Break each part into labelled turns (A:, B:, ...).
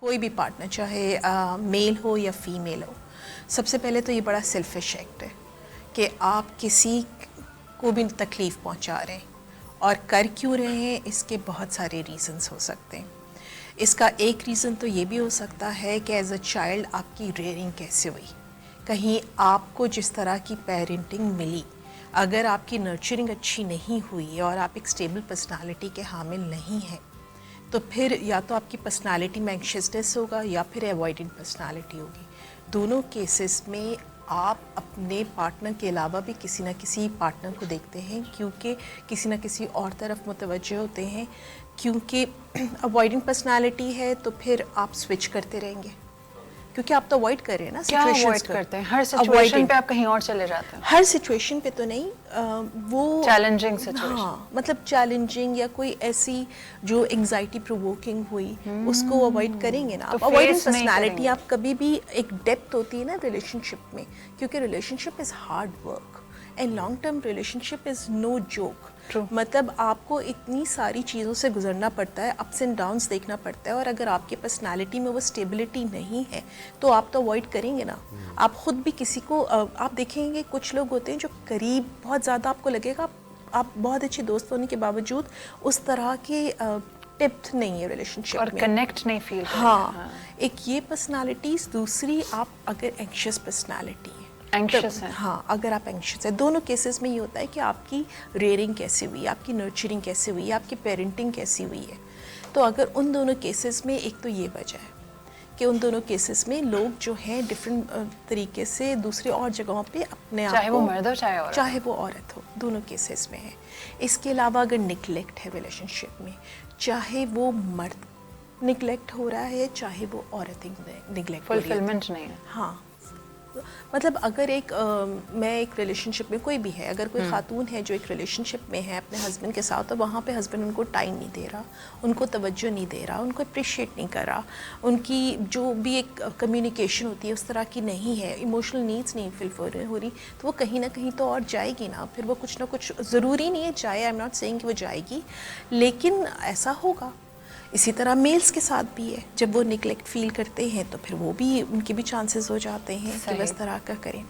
A: कोई भी पार्टनर चाहे मेल हो या फीमेल हो, सबसे पहले तो ये बड़ा सेल्फिश एक्ट है कि आप किसी को भी तकलीफ़ पहुंचा रहे हैं। और कर क्यों रहे हैं, इसके बहुत सारे रीज़न्स हो सकते हैं। इसका एक रीज़न तो ये भी हो सकता है कि एज अ चाइल्ड आपकी रेयरिंग कैसे हुई, कहीं आपको जिस तरह की पेरेंटिंग मिली, अगर आपकी नर्चरिंग अच्छी नहीं हुई और आप एक स्टेबल पर्सनालिटी के हामिल नहीं हैं, तो फिर या तो आपकी पर्सनालिटी में एंग्शियसनेस होगा या फिर अवॉइडेंट पर्सनालिटी होगी। दोनों केसेस में आप अपने पार्टनर के अलावा भी किसी न किसी पार्टनर को देखते हैं, क्योंकि किसी न किसी और तरफ मुतवज्जे होते हैं। क्योंकि अवॉइडेंट पर्सनालिटी है तो फिर आप स्विच करते रहेंगे, क्योंकि आप तो अवॉइड कर रहे हैं ना
B: क्या अवॉइड करते हैं? हर सिचुएशन पे आप कहीं और चले जाते हैं?
A: हर सिचुएशन पे तो नहीं, वो
B: चैलेंजिंग सिचुएशन,
A: हाँ, मतलब चैलेंजिंग या कोई ऐसी जो एंजाइटी प्रोवोकिंग हुई, उसको अवॉइड करेंगे ना।
B: तो
A: अवॉइडेंट पर्सनालिटी आप कभी भी, एक डेप्थ होती है ना रिलेशनशिप में, क्योंकि relationship is hard work and long term relationship is no joke. मतलब आपको इतनी सारी चीज़ों से गुजरना पड़ता है, अप्स एंड डाउन्स देखना पड़ता है, और अगर आपकी पर्सनालिटी में वो स्टेबिलिटी नहीं है तो आप तो अवॉइड करेंगे ना। आप ख़ुद भी किसी को आप देखेंगे, कुछ लोग होते हैं जो करीब बहुत ज़्यादा आपको लगेगा, आप बहुत अच्छे दोस्त होने के बावजूद उस तरह के डेप्थ नहीं है रिलेशनशिप
B: और
A: में,
B: कनेक्ट नहीं फील करते।
A: हाँ, एक ये पर्सनालिटीज़। दूसरी, आप अगर एंग्शियस पर्सनालिटी है,
B: एंग्शियस है,
A: हाँ, अगर आप एंग्शियस है, दोनों केसेस में ये होता है कि आपकी रेयरिंग कैसी हुई, आपकी नर्चरिंग कैसे हुई, आपकी पेरेंटिंग कैसी हुई है। तो अगर उन दोनों केसेस में, एक तो ये वजह है कि उन दोनों केसेस में लोग जो हैं डिफरेंट तरीके से दूसरे और जगहों पे अपने आप को,
B: चाहे वो मर्द हो
A: चाहे वो औरत हो, दोनों केसेस में है। इसके अलावा अगर निगलेक्ट है रिलेशनशिप में, चाहे वो मर्द निगलेक्ट हो रहा है, चाहे वो औरत निगलेक्ट हो रही है,
B: फुलफिलमेंट नहीं है।
A: हाँ, मतलब अगर मैं एक रिलेशनशिप में, कोई भी है, अगर कोई खातून है जो एक रिलेशनशिप में है अपने हस्बैंड के साथ, तो वहाँ पे हस्बैंड उनको टाइम नहीं दे रहा, उनको तवज्जो नहीं दे रहा, उनको अप्रिशिएट नहीं कर रहा, उनकी जो भी एक कम्युनिकेशन होती है उस तरह की नहीं है, इमोशनल नीड्स नहीं फुलफिल हो रही, तो वो कहीं ना कहीं तो और जाएगी ना। फिर वो कुछ ना कुछ, ज़रूरी नहीं है जाए, आई एम नॉट सेइंग कि वो जाएगी, लेकिन ऐसा होगा। इसी तरह मेल्स के साथ भी है, जब वो निगलेक्ट फील करते हैं तो फिर वो भी, उनके भी चांसेस हो जाते हैं कि वो इस तरह का करें।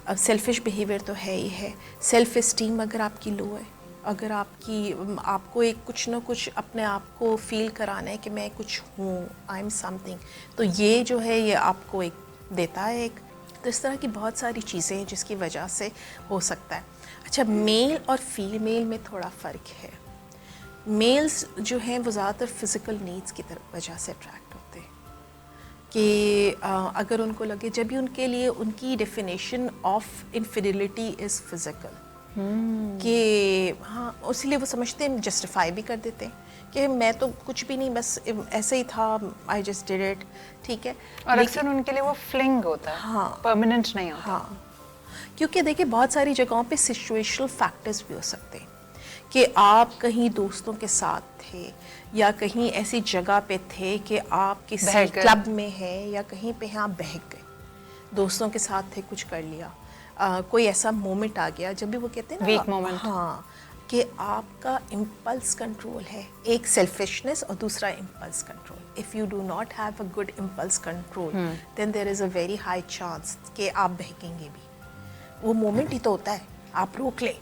A: अब सेल्फिश बिहेवियर तो है ही है। सेल्फ इस्टीम अगर आपकी लो है, अगर आपको एक कुछ ना कुछ अपने आप को फील कराना है कि मैं कुछ हूँ, आई एम समथिंग, तो ये जो है ये आपको एक देता है एक। तो इस तरह की बहुत सारी चीज़ें हैं जिसकी वजह से हो सकता है। अच्छा, मेल और फीमेल में थोड़ा फ़र्क है। मेल्स जो हैं वो ज़्यादातर फ़िज़िकल नीड्स की तरफ वजह से अट्रैक्ट होते हैं कि अगर उनको लगे, जब भी उनके लिए उनकी definition of infidelity is physical, कि हाँ, इसलिए वो समझते हैं, जस्टिफाई भी कर देते हैं कि मैं तो कुछ भी नहीं, बस ऐसे ही था, आई जस्ट डिड इट, ठीक है।
B: और अक्सर उनके लिए वो फ्लिंग होता है,
A: हाँ,
B: परमानेंट नहीं होता।
A: हाँ, क्योंकि देखिए बहुत सारी जगहों पे सिचुएशनल फैक्टर्स भी हो सकते हैं कि आप कहीं दोस्तों के साथ थे या कहीं ऐसी जगह पे थे कि आप किसी क्लब में हैं या कहीं पे हैं, आप बहक गए, दोस्तों के साथ थे, कुछ कर लिया, कोई ऐसा मोमेंट आ गया, जब भी वो कहते हैं ना
B: वीक मोमेंट,
A: हाँ, कि आपका इम्पल्स कंट्रोल है, एक सेल्फिशनेस और दूसरा impulse control. If you do not have a good impulse control, then there is a very high chance कि आप बहकेंगे भी। वो मोमेंट ही तो होता है, आप रोक लें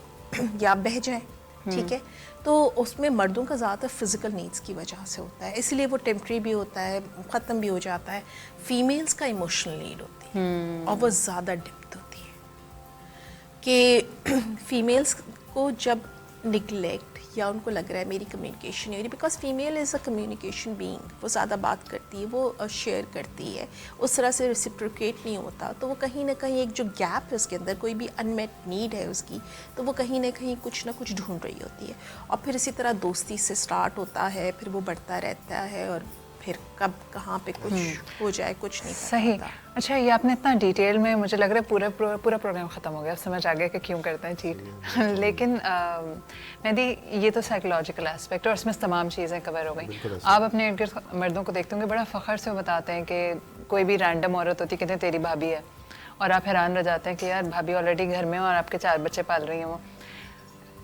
A: या आप बह जाएं, ठीक है। तो उसमें मर्दों का ज़्यादातर फिज़िकल नीड्स की वजह से होता है, इसलिए वो टेम्परेरी भी होता है, ख़त्म भी हो जाता है। फीमेल्स का इमोशनल नीड होती है और वो ज़्यादा डेप्थ होती है कि फीमेल्स को जब निगलेक्ट या उनको लग रहा है मेरी कम्युनिकेशन नहीं हो रही, because female is a communication being, वो ज़्यादा बात करती है, वो शेयर करती है, उस तरह से रेसिप्रोकेट नहीं होता, तो वो कहीं ना कहीं एक जो गैप है उसके अंदर, कोई भी अनमेट नीड है उसकी, तो वो कहीं ना कहीं कुछ ना कुछ ढूंढ रही होती है। और फिर इसी तरह दोस्ती से स्टार्ट होता है, फिर वो बढ़ता रहता है और फिर कब कहाँ पे कुछ हो जाए कुछ नहीं
B: सही। अच्छा, ये आपने इतना डिटेल में, मुझे लग रहा है पूरा प्रोग्राम ख़त्म हो गया, अब समझ आ गया कि क्यों करते हैं चीट लेकिन मेहदी, ये तो साइकोलॉजिकल एस्पेक्ट और इसमें तमाम चीज़ें कवर हो गई। आप अपने इर्द गिर्द मर्दों को देखते होंगे, बड़ा फ़ख्र से वो बताते हैं कि कोई भी रैंडम औरत होती, कहते हैं तेरी भाभी है, और आप हैरान रह जाते हैं कि यार भाभी ऑलरेडी घर में और आपके 4 बच्चे पाल रही हैं वो।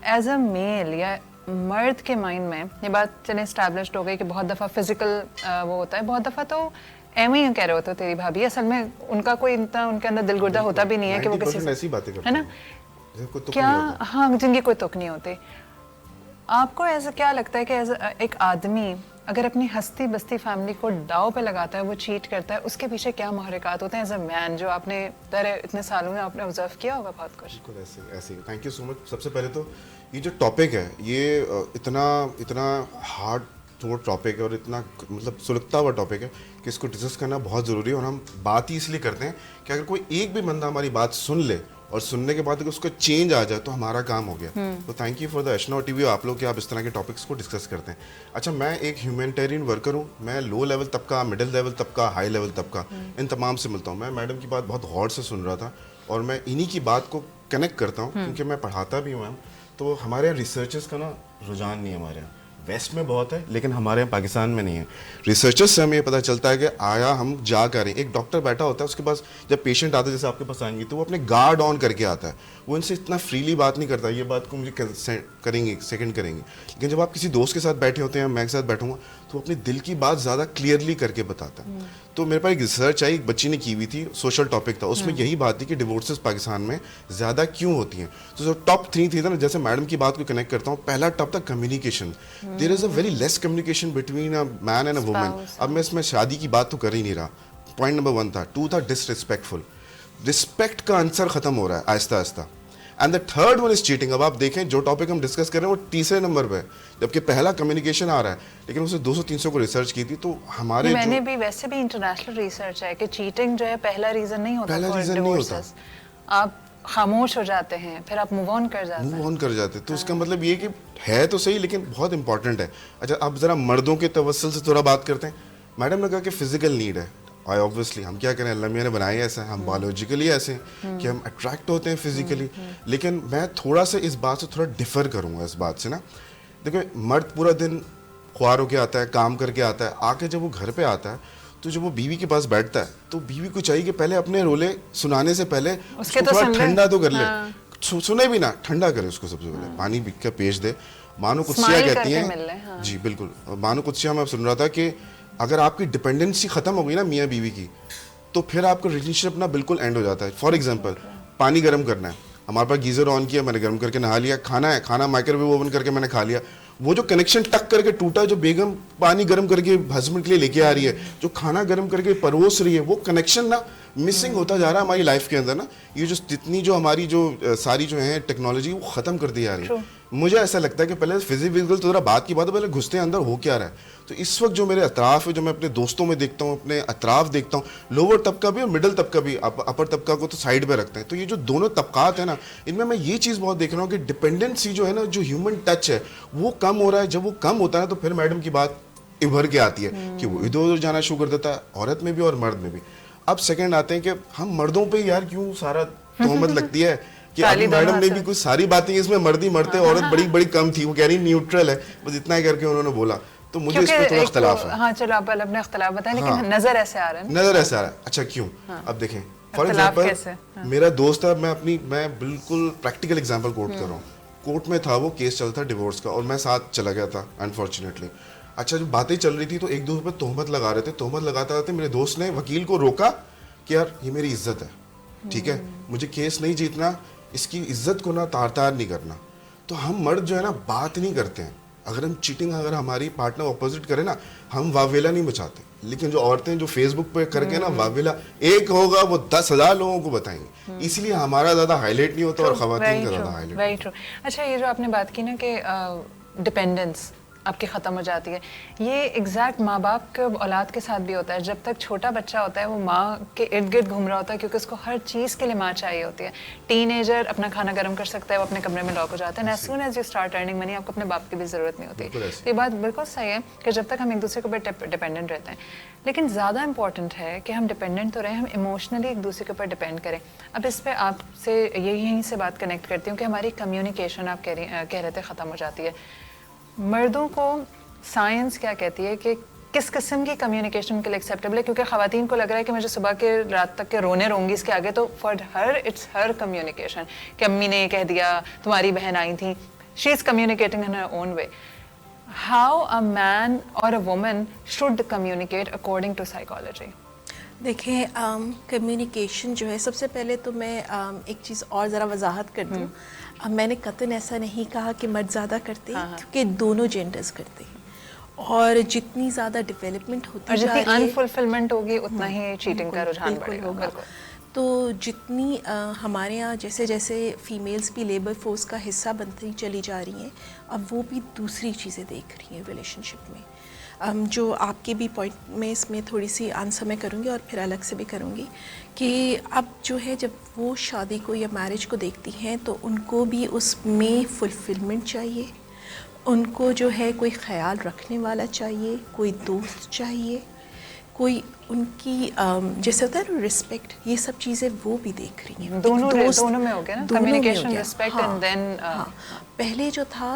B: एज अ मेल या मर्द के माइंड में ये बात चले इस्टेब्लिश्ड हो गई कि बहुत दफ़ा फिजिकल वो होता है, बहुत दफ़ा तो एम ही कह रहे होते हो तेरी भाभी, असल में उनका कोई इतना उनके अंदर दिल गुर्दा होता भी नहीं है कि वो किसी
C: ऐसी बातें करते
B: है ना क्या, हाँ जिनकी कोई तुक नहीं होती। आपको ऐसा क्या लगता है कि एक आदमी अगर अपनी हस्ती बस्ती फैमिली को दाव पे लगाता है, वो चीट करता है, उसके पीछे क्या मुहर्रिकात होते हैं एज अ मैन, जो आपने इतने सालों में आपने ऑब्जर्व किया होगा बहुत कुछ?
C: बिल्कुल ऐसे ऐसे। Thank you so much. सबसे पहले तो ये जो टॉपिक है ये इतना हार्ड थोड़ा टॉपिक है और इतना मतलब सुलगता हुआ टॉपिक है कि इसको डिस्कस करना बहुत ज़रूरी है। और हम बात ही इसलिए करते हैं कि अगर कोई एक भी बंदा हमारी बात सुन ले और सुनने के बाद अगर उसका चेंज आ जाए तो हमारा काम हो गया। तो thank you for the Eshna TV आप लोग कि आप इस तरह के टॉपिक्स को डिस्कस करते हैं। अच्छा, मैं एक ह्यूमैनिटेरियन वर्कर हूँ, मैं लो लेवल तबका, मिडिल लेवल तबका, हाई लेवल तबका, इन तमाम से मिलता हूँ। मैं मैडम की बात बहुत गौर से सुन रहा था और मैं इन्हीं की बात को कनेक्ट करता हूँ क्योंकि मैं पढ़ाता भी हूँ मैम। तो हमारे यहाँ रिसर्चर्स का ना रुझान नहीं है, हमारे यहाँ वेस्ट में बहुत है लेकिन हमारे यहाँ पाकिस्तान में नहीं है। रिसर्चर्स से हमें ये पता चलता है कि आया हम जा कर रहे हैं। एक डॉक्टर बैठा होता है, उसके पास जब पेशेंट आता है जैसे आपके पास आएंगे तो वो अपने गार्ड ऑन करके आता है, वो इनसे इतना फ्रीली बात नहीं करता, ये बात को मुझे करेंगे सेकंड करेंगे। लेकिन जब आप किसी दोस्त के साथ बैठे होते हैं, मैं के साथ बैठूंगा, तो अपने दिल की बात ज़्यादा क्लियरली करके बताता है। तो मेरे पास एक रिसर्च आई, एक बच्ची ने की हुई थी, सोशल टॉपिक था, उसमें यही बात थी कि डिवोर्सेस पाकिस्तान में ज़्यादा क्यों होती हैं। तो जो टॉप 3 थी ना, जैसे मैडम की बात को कनेक्ट करता हूँ, पहला टॉप था communication. There is a very less communication between a man and a woman. अब मैं इसमें शादी की बात तो कर ही नहीं रहा, पॉइंट नंबर 1 था। 2 था डिसरिस्पेक्टफुल, रिस्पेक्ट का आंसर खत्म हो रहा है Aahista Aahista. And the third one is cheating. अब आप देखें जो टॉपिक हम डिस्कस कर रहे हैं वो तीसरे नंबर पे है, जबकि पहला कम्युनिकेशन आ रहा है। लेकिन उसने 200-300 को रिसर्च की थी। तो हमारे
B: मैंने भी वैसे भी इंटरनेशनल रिसर्च है कि चीटिंग जो है पहला रीजन नहीं होता,
C: पहला रीजन नहीं होता।
B: आप खामोश हो जाते हैं, फिर आप मूव ऑन कर जाते हैं।
C: तो उसका मतलब ये कि है तो सही लेकिन बहुत इंपॉर्टेंट है। अच्छा, अब जरा मर्दों के तवस्सुल से थोड़ा बात करते हैं। मैडम ने कहा कि फिजिकल नीड है, और ऑब्वियसली हम क्या करें, अल्लाह मियां ने बनाए ऐसा है, हम बायोलॉजिकली ऐसे हैं कि हम अट्रैक्ट होते हैं फिजिकली। लेकिन मैं थोड़ा सा इस बात से थोड़ा डिफर करूँगा इस बात से ना। देखो, मर्द पूरा दिन ख्वार होके आता है, काम करके आता है, आके जब वो घर पे आता है तो जब वो बीवी के पास बैठता है तो बीवी को चाहिए कि पहले अपने रोले सुनाने से पहले उसको थोड़ा ठंडा तो कर ले। सुने भी ना, ठंडा करे उसको, सबसे पहले पानी पी के पेश दे। मानो कुत्सिया कहती हैं, जी बिल्कुल, मानो कुत्सिया में सुन रहा था कि अगर आपकी डिपेंडेंसी खत्म हो गई ना मियाँ बीवी की, तो फिर आपका रिलेशनशिप ना बिल्कुल एंड हो जाता है। फॉर एग्जांपल, पानी गर्म करना है, हमारे पास गीजर ऑन किया, मैंने गर्म करके नहा लिया। खाना है, खाना माइक्रोवेव ओवन करके मैंने खा लिया। वो जो कनेक्शन टक करके टूटा, जो बेगम पानी गर्म करके हस्बैंड के लिए लेके आ रही है, जो खाना गर्म करके परोस रही है, वो कनेक्शन ना मिसिंग होता जा रहा है हमारी लाइफ के अंदर ना। ये जो जितनी जो हमारी जो सारी जो है टेक्नोलॉजी वो ख़त्म कर दी जा रही है। मुझे ऐसा लगता है कि पहले फिजिकल तो जरा बात की बात है, पहले घुसते हैं अंदर हो क्या रहा है। तो इस वक्त जो मेरे अतराफ है, जो मैं अपने दोस्तों में देखता हूँ, अपने अतराफ देखता हूँ, लोअर तबका भी और मिडिल तबका भी, अपर तबका को तो साइड पे रखते हैं। तो ये जो दोनों तबकात है ना, इनमें मैं ये चीज़ बहुत देख रहा हूँ कि डिपेंडेंसी जो है ना, जो ह्यूमन टच है वो कम हो रहा है। जब वो कम होता है तो फिर मैडम की बात उभर के आती है कि वो इधर उधर जाना शुरू कर देता है, औरत में भी और मर्द में भी। अब सेकंड आते हैं कि हम मर्दों पे यार क्यों सारा तोहमत लगती है कि अभी मैडम ने भी कुछ सारी बातें इसमें मर्द ही मरते, औरत बड़ी बड़ी कम थी, वो कह रही न्यूट्रल है, बस इतना ही करके उन्होंने बोला। तो मुझे इस पे थोड़ा इख्तिलाफ है।
B: हाँ चलो आप अपने इख्तिलाफ बताएं, लेकिन नजर ऐसे आ रहा है,
C: नजर ऐसे आ रहा है। अच्छा क्यों? अब देखें, फॉर एग्जांपल मेरा दोस्त है, मैं बिल्कुल प्रैक्टिकल एग्जांपल कोट कर रहा हूँ। कोर्ट में था, वो केस चलता डिवोर्स का और मैं साथ चला गया था अनफॉर्चुनेटली। अच्छा, जो बातें चल रही थी तो एक दूसरे पर तोहमत लगा रहे थे। तोहमत लगाते मेरे दोस्त ने वकील को रोका कि यार ये मेरी इज्जत है, ठीक है, मुझे केस नहीं जीतना, इसकी इज्जत को ना तार तार नहीं करना। तो हम मर्द जो है ना बात नहीं करते हैं। अगर हम चीटिंग, अगर हमारी पार्टनर ऑपोजिट करे ना, हम वावेला नहीं मचाते। लेकिन जो औरतें जो फेसबुक पे करके ना वावेला एक होगा वो 10,000 लोगों को बताएंगे, इसलिए हमारा ज्यादा हाईलाइट नहीं होता और खवातीन का ज्यादा हाईलाइट।
B: Very true. अच्छा, ये जो आपने बात की ना कि डिपेंडेंस आपकी ख़त्म हो जाती है, ये एग्जैक्ट माँ बाप के औलाद के साथ भी होता है। जब तक छोटा बच्चा होता है वो माँ के इर्द गिर्द घूम रहा होता है क्योंकि उसको हर चीज़ के लिए माँ चाहिए होती है। टीनेजर अपना खाना गर्म कर सकता है, वो अपने कमरे में लॉक हो जाता है। As soon as you start earning money, आपको अपने बाप की भी ज़रूरत नहीं होती। तो ये बात बिल्कुल सही है कि जब तक हम एक दूसरे के ऊपर डिपेंडेंट रहते हैं, लेकिन ज़्यादा इंपॉर्टेंट है कि हम डिपेंडेंट तो रहें, हम इमोशनली एक दूसरे के ऊपर डिपेंड करें। अब इस पर आपसे यहीं से बात कनेक्ट करती हूँ कि हमारी कम्युनिकेशन आप कह रहे थे ख़त्म हो जाती है। मर्दों को साइंस क्या कहती है कि किस किस्म की कम्युनिकेशन के लिए एक्सेप्टेबल है? क्योंकि ख़वातीन को लग रहा है कि मुझे सुबह के रात तक के रोने रहूँगी इसके आगे, तो for her it's her communication कि अम्मी ने ये कह दिया, तुम्हारी बहन आई थी, she is communicating in her own way. How a man or a woman should communicate according to psychology?
A: देखें, कम्युनिकेशन जो है, सबसे पहले तो मैं एक चीज़ और ज़रा वजाहत कर दूँ. अब मैंने कतन ऐसा नहीं कहा कि मर्द ज़्यादा करते हैं, क्योंकि दोनों जेंडर्स करते हैं. और जितनी ज़्यादा डेवलपमेंट होती
B: और
A: जा
B: जितनी
A: रही है,
B: अनफुलफिलमेंट होगी उतना ही चीटिंग का रुझान बढ़ेगा.
A: होगा. तो जितनी हमारे यहाँ जैसे जैसे फीमेल्स भी लेबर फोर्स का हिस्सा बनती चली जा रही हैं, अब वो भी दूसरी चीज़ें देख रही हैं रिलेशनशिप में. जो आपके भी पॉइंट में इसमें थोड़ी सी आंसर मैं करूँगी और फिर अलग से भी करूँगी कि अब जो है, जब वो शादी को या मैरिज को देखती हैं तो उनको भी उसमें फुलफिलमेंट चाहिए, उनको जो है कोई ख्याल रखने वाला चाहिए, कोई दोस्त चाहिए, कोई उनकी जैसे होता है ना रिस्पेक्ट, ये सब चीज़ें वो भी देख रही हैं.
B: दोनों में हो गया ना, कम्युनिकेशन, रिस्पेक्ट एंड देन.
A: पहले जो था,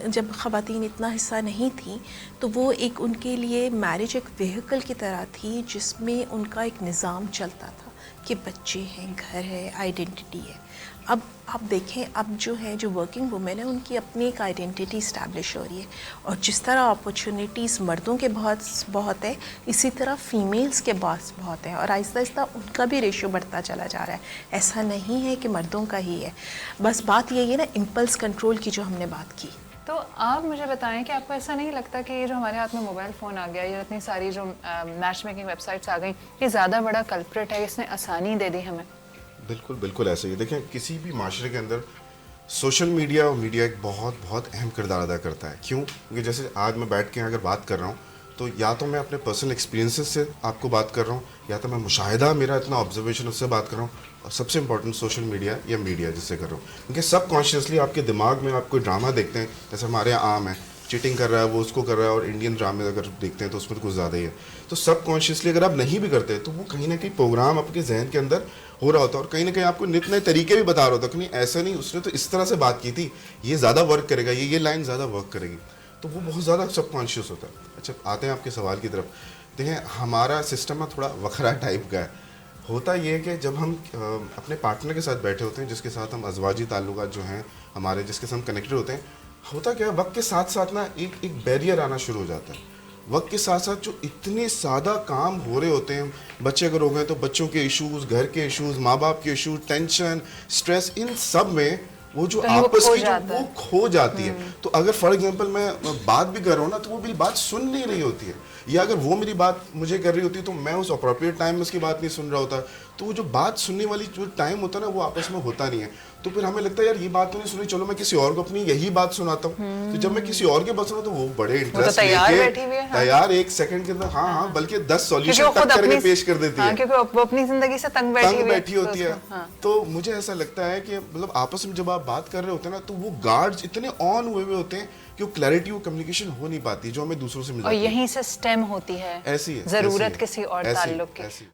A: जब ख़वातीन इतना हिस्सा नहीं थी, तो वो एक उनके लिए मैरिज एक व्हीकल की तरह थी जिसमें उनका एक निज़ाम चलता था कि बच्चे हैं, घर है, आइडेंटिटी है. अब आप देखें, अब जो है, जो वर्किंग वुमेन है, उनकी अपनी एक आइडेंटिटी इस्टेब्लिश हो रही है. और जिस तरह अपॉर्चुनिटीज़ मर्दों के बहुत है, इसी तरह फीमेल्स के पास बहुत है. और आहिस्ता आहिस्ता उनका भी रेशियो बढ़ता चला जा रहा है. ऐसा नहीं है कि मर्दों का ही है. बस बात यही है ना, इम्पल्स कंट्रोल की जो हमने बात की.
B: तो आप मुझे बताएं कि आपको ऐसा नहीं लगता कि ये जो हमारे हाथ में मोबाइल फ़ोन आ गया, ये इतनी सारी जो मैच मेकिंग वेबसाइट्स आ गई, ये ज़्यादा बड़ा कल्प्रिट है, इसने आसानी दे दी हमें?
C: बिल्कुल बिल्कुल ऐसे ही. देखें, किसी भी माशरे के अंदर सोशल मीडिया और मीडिया एक बहुत बहुत अहम किरदार अदा करता है. क्यों? क्योंकि जैसे आज मैं बैठ के अगर बात कर रहा हूँ, तो या तो मैं अपने पर्सनल एक्सपीरियंसेस से आपको बात कर रहा हूँ, या तो मैं मुशाहिदा, मेरा इतना ऑब्जर्वेशन, उससे बात कर रहा हूँ. और सबसे इंपॉर्टेंट सोशल मीडिया या मीडिया जिससे कर रहा हूँ, क्योंकि सब कॉन्शियसली आपके दिमाग में आप कोई ड्रामा देखते हैं. जैसे हमारे यहाँ आम है, चीटिंग कर रहा है, वो उसको कर रहा है, और इंडियन ड्रामे अगर देखते हैं तो उसमें तो कुछ ज़्यादा ही है. तो सब कॉन्शियसली अगर आप नहीं भी करते, तो वो कहीं ना कहीं प्रोग्राम आपके जहन के अंदर हो रहा होता है. और कहीं ना कहीं आपको नित नए तरीके भी बता रहा होता है कि नहीं, ऐसा नहीं, उसने तो इस तरह से बात की थी, ये ज़्यादा वर्क करेगा, ये लाइन ज़्यादा वर्क करेगी. तो वो बहुत ज़्यादा सबकॉन्शियस होता है. अच्छा, आते हैं आपके सवाल की तरफ. देखें, हमारा सिस्टम ना थोड़ा वखरा टाइप का है. होता ये है कि जब हम अपने पार्टनर के साथ बैठे होते हैं, जिसके साथ हम अज़वाजी ताल्लुकात जो हैं हमारे, जिसके साथ हम कनेक्टेड होते हैं, होता क्या है, वक्त के साथ साथ ना एक बैरियर आना शुरू हो जाता है. वक्त के साथ साथ जो इतने सादा काम हो रहे होते हैं, बच्चे अगर हो गए तो बच्चों के इश्यूज़, घर के इश्यूज़, माँ बाप के इश्यूज़, टेंशन, स्ट्रेस, इन सब में वो जो आपस की जो वो खो जाती है. तो अगर फॉर एग्जांपल मैं बात भी कर रहा हूँ ना, तो वो मेरी बात सुन नहीं रही होती है, या अगर वो मेरी बात मुझे कर रही होती है तो मैं उस अप्रोप्रिएट टाइम में उसकी बात नहीं सुन रहा होता. तो वो जो बात सुनने वाली जो टाइम होता है ना, वो आपस में होता नहीं है. तो फिर हमें लगता है यार ये बात तो नहीं सुनी, चलो मैं किसी और को अपनी यही बात सुनाता हूँ. तो जब मैं किसी और के बात सुना, तो वो बड़े इंटरेस्ट लेके तैयार 1 सेकंड के अंदर, हाँ, बल्कि 10 सॉल्यूशन तक करके पेश कर देती है,
B: क्योंकि वो अपनी जिंदगी से तंग बैठी
C: होती है. तो मुझे ऐसा लगता है कि मतलब आपस में जब आप बात कर रहे होते हैं ना, तो वो गार्ड्स इतने ऑन हुए होते हैं कि वो क्लैरिटी, वो कम्युनिकेशन हो नहीं पाती जो हमें दूसरों से मिल जाती है.
B: और यहीं से स्टेम होती है
C: ऐसी है
B: जरूरत किसी और ताल्लुक की.